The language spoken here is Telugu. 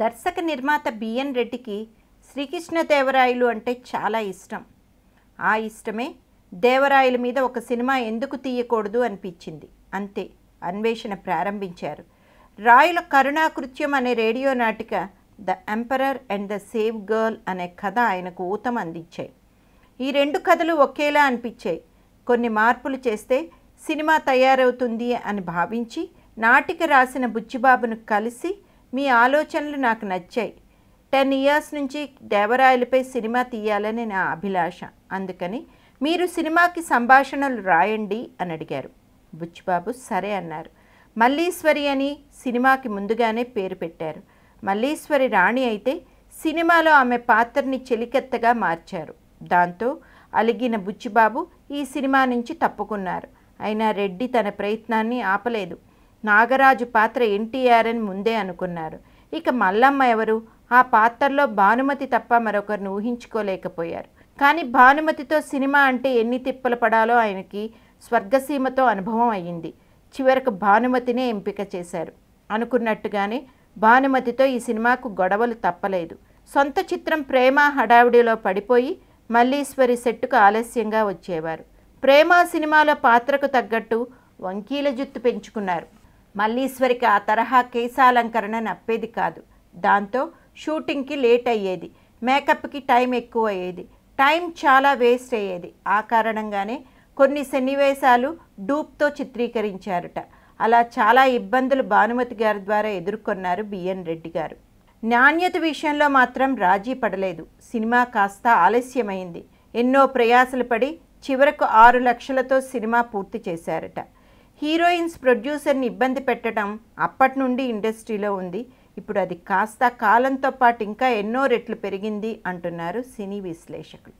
దర్శక నిర్మాత బిఎన్ రెడ్డికి శ్రీకృష్ణదేవరాయలు అంటే చాలా ఇష్టం. ఆ ఇష్టమే దేవరాయల మీద ఒక సినిమా ఎందుకు తీయకూడదు అనిపించింది. అంతే అన్వేషణ ప్రారంభించారు. రాయల కరుణాకృత్యం అనే రేడియో నాటిక, the emperor and the save girl అనే కథ ఆయనకు ఊతం అందించాయి. ఈ రెండు కథలు ఒకేలా అనిపించాయి. కొన్ని మార్పులు చేస్తే సినిమా తయారవుతుంది అని భావించి నాటిక రాసిన బుచ్చిబాబును కలిసి, మీ ఆలోచనలు నాకు నచ్చాయి, 10 years నుంచి దేవరాయలపై సినిమా తీయాలని నా అభిలాష, అందుకని మీరు సినిమాకి సంభాషణలు రాయండి అని అడిగారు. బుచ్చిబాబు సరే అన్నారు. మల్లీశ్వరి అని సినిమాకి ముందుగానే పేరు పెట్టారు. మల్లీశ్వరి రాణి అయితే సినిమాలో ఆమె పాత్రని చెలికెత్తగా మార్చారు. దాంతో అలిగిన బుచ్చిబాబు ఈ సినిమా నుంచి తప్పుకున్నారు. అయినా రెడ్డి తన ప్రయత్నాన్ని ఆపలేదు. నాగరాజు పాత్ర ఎన్టీఆర్ అని ముందే అనుకున్నారు. ఇక మల్లమ్మ ఎవరు? ఆ పాత్రలో భానుమతి తప్ప మరొకరిని ఊహించుకోలేకపోయారు. కానీ భానుమతితో సినిమా అంటే ఎన్ని తిప్పలు పడాలో ఆయనకి స్వర్గసీమతో అనుభవం అయ్యింది. చివరకు భానుమతినే ఎంపిక చేశారు. అనుకున్నట్టుగానే భానుమతితో ఈ సినిమాకు గొడవలు తప్పలేదు. సొంత చిత్రం ప్రేమ హడావిడిలో పడిపోయి మల్లీశ్వరి సెట్టుకు ఆలస్యంగా వచ్చేవారు. ప్రేమ సినిమాలో పాత్రకు తగ్గట్టు వంకీల జుత్తు పెంచుకున్నారు. మల్లీశ్వరికి ఆ తరహా కేశాలంకరణ నప్పేది కాదు. దాంతో షూటింగ్కి లేట్ అయ్యేది, మేకప్కి టైం ఎక్కువ అయ్యేది, టైం చాలా వేస్ట్ అయ్యేది. ఆ కారణంగానే కొన్ని సన్నివేశాలు డూప్తో చిత్రీకరించారట. అలా చాలా ఇబ్బందులు భానుమతి గారి ద్వారా ఎదుర్కొన్నారు బిఎన్ రెడ్డి గారు. నాణ్యత విషయంలో మాత్రం రాజీ పడలేదు. సినిమా కాస్త ఆలస్యమైంది. ఎన్నో ప్రయాసలు పడి చివరకు 6 లక్షలతో సినిమా పూర్తి చేశారట. హీరోయిన్స్ ప్రొడ్యూసర్ని ఇబ్బంది పెట్టడం అప్పటి నుండి ఇండస్ట్రీలో ఉంది. ఇప్పుడు అది కాస్త కాలంతో పాటు ఇంకా ఎన్నో రెట్లు పెరిగింది అంటున్నారు సినీ విశ్లేషకులు.